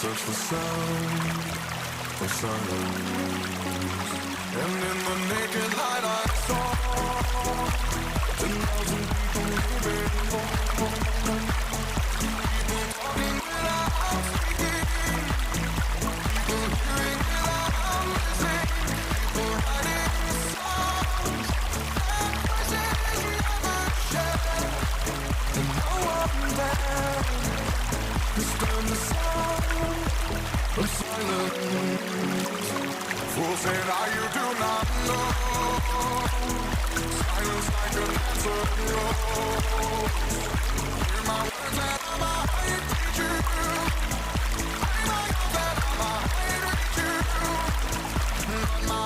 touch the sound of silence. And in the naked light I saw 10,000 people moving, people talking without speaking, people hearing without listening, people writing songs that voices never share, and no one there to stand the sound of silence. Fools say that you do not know. Silence like an answer knows. Hear my words and I might teach you. I might know that I might reach you, but my